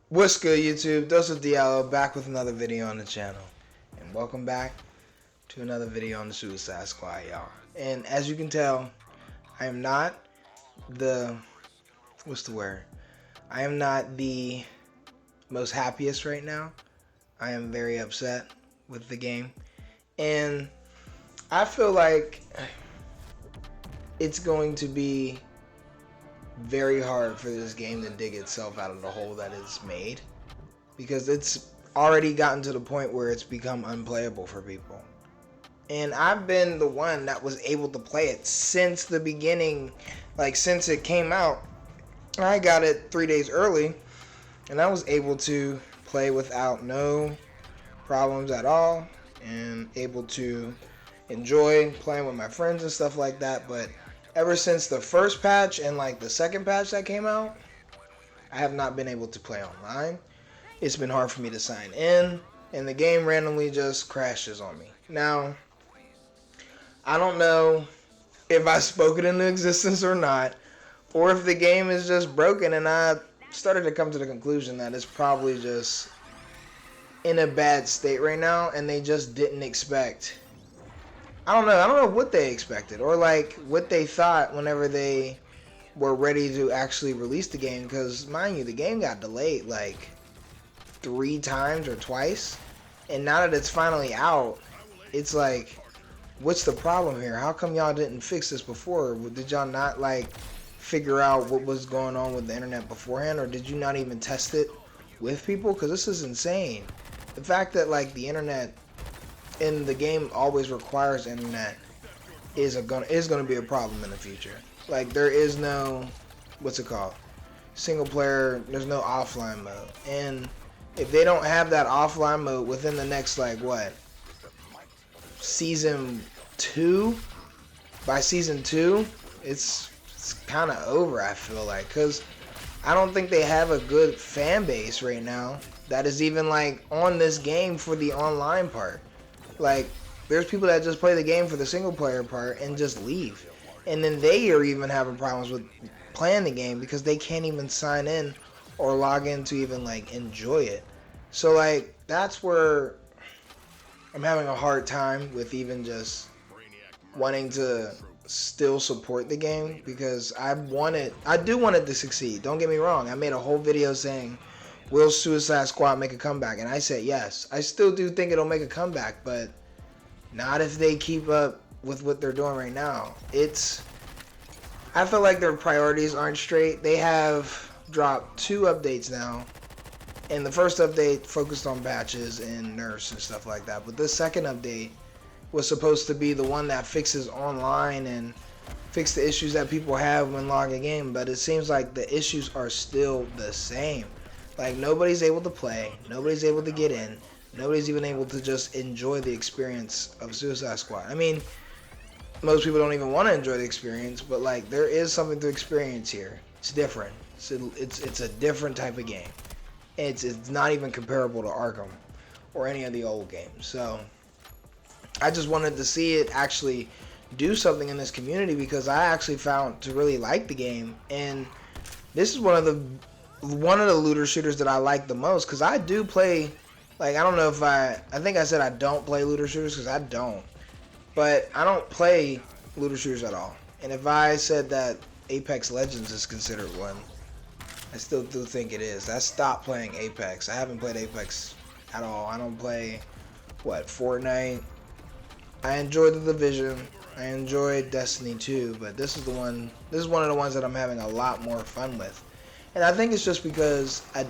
What's good, YouTube? DoseofDiallo back with another video on the channel. And welcome back to another video on the Suicide Squad, y'all. And as you can tell, I am not the... what's the word? I am not the most happiest right now. I am very upset with the game. And I feel like it's going to be very hard for this game to dig itself out of the hole that it's made, because it's already gotten to the point where it's become unplayable for people. And I've been the one that was able to play it since the beginning, like since it came out. I got it 3 days early, and I was able to play without no problems at all, and able to enjoy playing with my friends and stuff like that. But ever since the first patch and like the second patch that came out, I have not been able to play online. It's been hard for me to sign in, and the game randomly just crashes on me. Now, I don't know if I spoke it into existence or not, or if the game is just broken, and I started to come to the conclusion that it's probably just in a bad state right now, and they just didn't expect... I don't know what they expected, or like what they thought whenever they were ready to actually release the game, because mind you, the game got delayed like 3 times or twice, and now that it's finally out, it's like, what's the problem here? How come y'all didn't fix this before? Did y'all not like figure out what was going on with the internet beforehand, or did you not even test it with people? Because this is insane. The fact that like the internet and the game always requires internet is gonna be a problem in the future. Like, there is no, what's it called, single player, there's no offline mode. And if they don't have that offline mode within the next, like, what, season 2, by season 2, it's kind of over, I feel like, because I don't think they have a good fan base right now that is even like on this game for the online part. Like, there's people that just play the game for the single player part and just leave. And then they are even having problems with playing the game because they can't even sign in or log in to even like enjoy it. So like, that's where I'm having a hard time with even just wanting to still support the game, because I do want it to succeed. Don't get me wrong. I made a whole video saying, will Suicide Squad make a comeback? And I said yes. I still do think it'll make a comeback, but not if they keep up with what they're doing right now. I feel like their priorities aren't straight. They have dropped 2 updates now, and the first update focused on patches and nerfs and stuff like that. But this second update was supposed to be the one that fixes online and fix the issues that people have when logging in, but it seems like the issues are still the same. Like, nobody's able to play, nobody's able to get in, nobody's even able to just enjoy the experience of Suicide Squad. I mean, most people don't even want to enjoy the experience, but like, there is something to experience here. It's different. It's a different type of game. It's not even comparable to Arkham or any of the old games. So I just wanted to see it actually do something in this community, because I actually found to really like the game, and this is one of the looter shooters that I like the most, because I do play, like, I don't know if I think I said I don't play looter shooters, because I don't, but I don't play looter shooters at all. And if I said that Apex Legends is considered one, I still do think it is. I stopped playing Apex. I haven't played Apex at all. I don't play, Fortnite. I enjoyed The Division. I enjoyed Destiny 2, but this is one of the ones that I'm having a lot more fun with. And I think it's just because I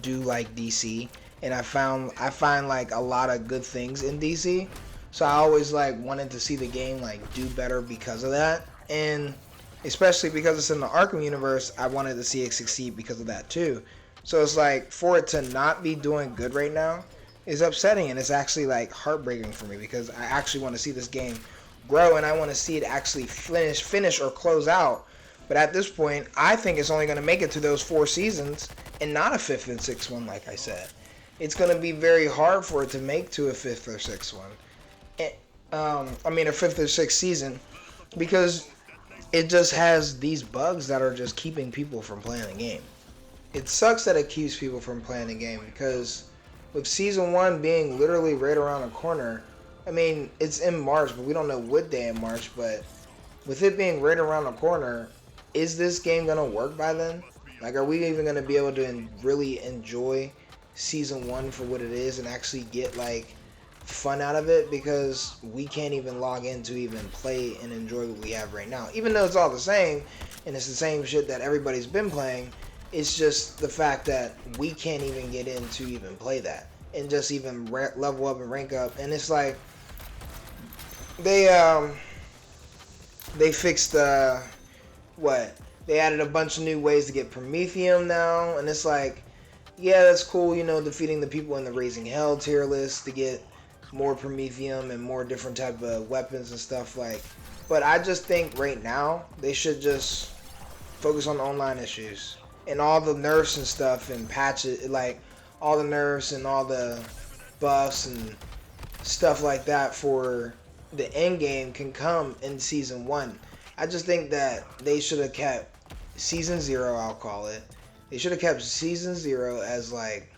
do like DC, and I find like a lot of good things in DC. So I always like wanted to see the game like do better because of that. And especially because it's in the Arkham universe, I wanted to see it succeed because of that too. So it's like, for it to not be doing good right now is upsetting, and it's actually like heartbreaking for me, because I actually want to see this game grow, and I want to see it actually finish or close out. But at this point, I think it's only going to make it to those 4 seasons and not a 5th and 6th one, like I said. It's going to be very hard for it to make to a 5th or 6th one. I mean, a 5th or 6th season, because it just has these bugs that are just keeping people from playing the game. it sucks that it keeps people from playing the game, because with season 1 being literally right around the corner, I mean, it's in March, but we don't know what day in March, but with it being right around the corner, is this game going to work by then? Like, are we even going to be able to really enjoy season 1 for what it is and actually get, like, fun out of it? Because we can't even log in to even play and enjoy what we have right now. Even though it's all the same, and it's the same shit that everybody's been playing, it's just the fact that we can't even get in to even play that and just even level up and rank up. And it's like they fixed what? They added a bunch of new ways to get Prometheum now, and it's like, yeah, that's cool, you know, defeating the people in the Raising Hell tier list to get more Prometheum and more different type of weapons and stuff, like, but I just think right now they should just focus on the online issues and all the nerfs and stuff and patches, like all the nerfs and all the buffs and stuff like that for the end game can come in season 1. I just think that they should have kept season 0, I'll call it. They should have kept season 0 as like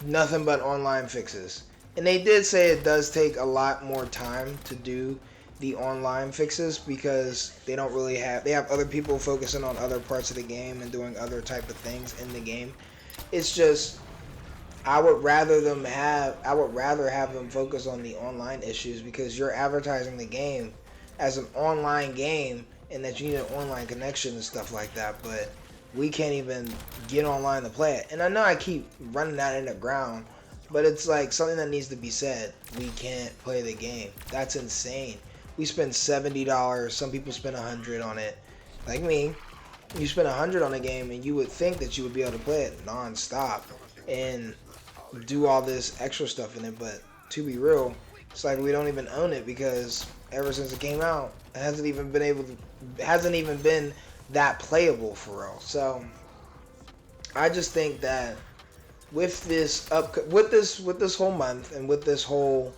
nothing but online fixes. And they did say it does take a lot more time to do the online fixes because they don't really have, they have other people focusing on other parts of the game and doing other type of things in the game. It's just, I would rather have them focus on the online issues, because you're advertising the game as an online game and that you need an online connection and stuff like that, but we can't even get online to play it. And I know I keep running that in the ground, but it's like something that needs to be said. We can't play the game. That's insane. We spend $70. Some people spend $100 on it. Like me, you spend $100 on a game and you would think that you would be able to play it non-stop and do all this extra stuff in it, but to be real, it's like we don't even own it, because ever since it came out, it hasn't even been that playable for real. So I just think that with this whole month and with this whole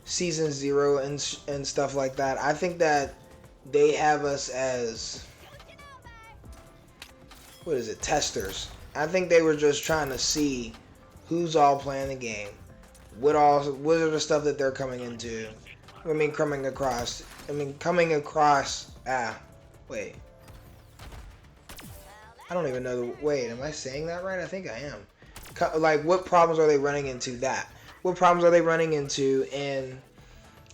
season 0 and stuff like that, I think that they have us as, what is it, testers. I think they were just trying to see who's all playing the game, what are the stuff that they're coming into. Coming across. Wait. I don't even know. Wait, am I saying that right? I think I am. Like, what problems are they running into? What problems are they running into, and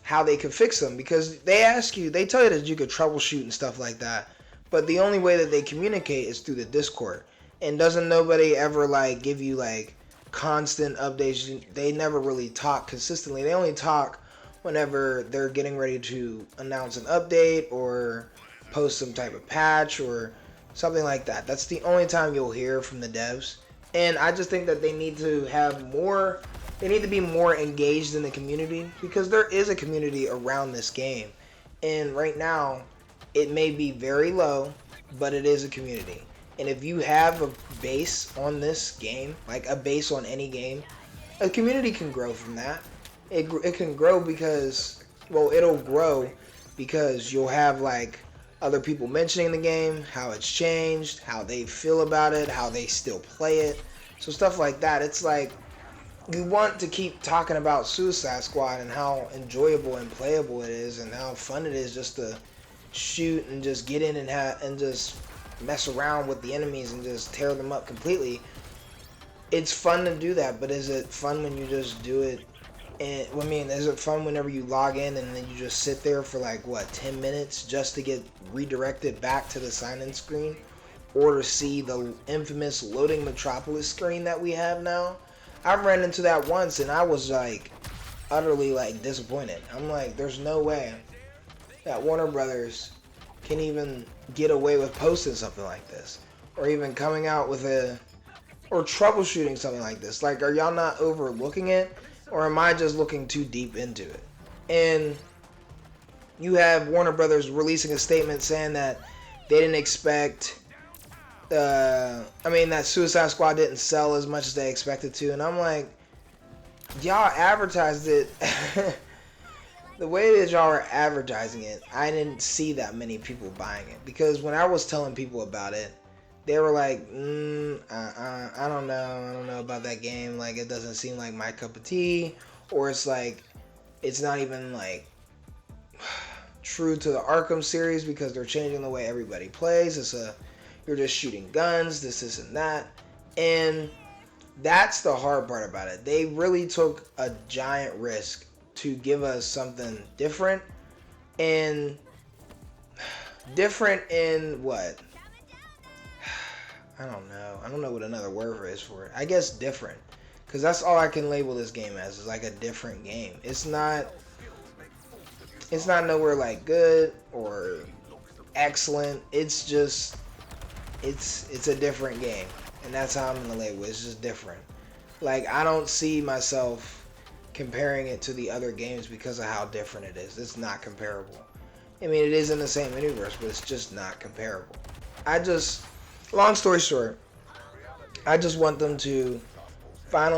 how they could fix them? Because they tell you that you could troubleshoot and stuff like that, but the only way that they communicate is through the Discord. And doesn't nobody ever like give you like constant updates? They never really talk consistently. They only talk whenever they're getting ready to announce an update or post some type of patch or something like that. That's the only time you'll hear from the devs. And I just think that they need to be more engaged in the community, because there is a community around this game. And right now, it may be very low, but it is a community. And if you have a base on this game, like a base on any game, a community can grow from that. It can grow because, well, it'll grow because you'll have like other people mentioning the game, how it's changed, how they feel about it, how they still play it. So stuff like that. It's like, you want to keep talking about Suicide Squad and how enjoyable and playable it is and how fun it is just to shoot and just get in and just mess around with the enemies and just tear them up completely. It's fun to do that, but is it fun when you just do it? And I mean, is it fun whenever you log in and then you just sit there for like, what, 10 minutes just to get redirected back to the sign-in screen? Or to see the infamous loading Metropolis screen that we have now? I ran into that once and I was like utterly like disappointed. I'm like, there's no way that Warner Brothers can even get away with posting something like this, or even coming out with or troubleshooting something like this. Like, are y'all not overlooking it, or am I just looking too deep into it? And you have Warner Brothers releasing a statement saying that they didn't expect, that Suicide Squad didn't sell as much as they expected to. And I'm like, y'all advertised it. The way that y'all are advertising it, I didn't see that many people buying it. Because when I was telling people about it, they were like, I don't know about that game. Like, it doesn't seem like my cup of tea, or it's like, it's not even like true to the Arkham series because they're changing the way everybody plays. You're just shooting guns, this and that, and that's the hard part about it. They really took a giant risk to give us something different, and different in what? I don't know. I don't know what another word is for it. I guess different, because that's all I can label this game as, is like a different game. It's not nowhere like good or excellent. It's just it's a different game, and that's how I'm gonna label it. It's just different. Like, I don't see myself comparing it to the other games because of how different it is. It's not comparable. I mean, it is in the same universe, but it's just not comparable. Long story short, I just want them to I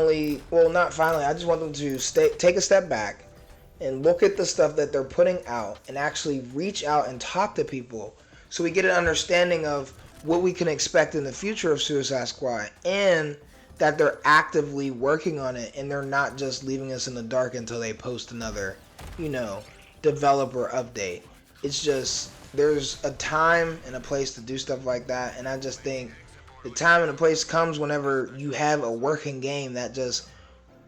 just want them to take a step back and look at the stuff that they're putting out and actually reach out and talk to people so we get an understanding of what we can expect in the future of Suicide Squad, and that they're actively working on it and they're not just leaving us in the dark until they post another, developer update. It's just, there's a time and a place to do stuff like that, and I just think the time and the place comes whenever you have a working game that just,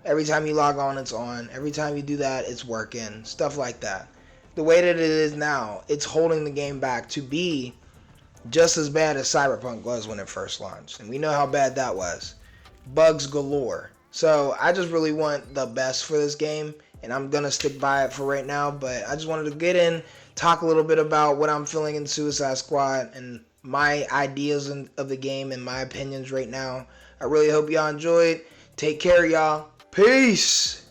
every time you log on, it's on. Every time you do that, it's working. Stuff like that. The way that it is now, it's holding the game back to be just as bad as Cyberpunk was when it first launched. And we know how bad that was. Bugs galore. So I just really want the best for this game, and I'm going to stick by it for right now. But I just wanted to get in, talk a little bit about what I'm feeling in Suicide Squad and my ideas of the game and my opinions right now. I really hope y'all enjoyed. Take care, y'all. Peace!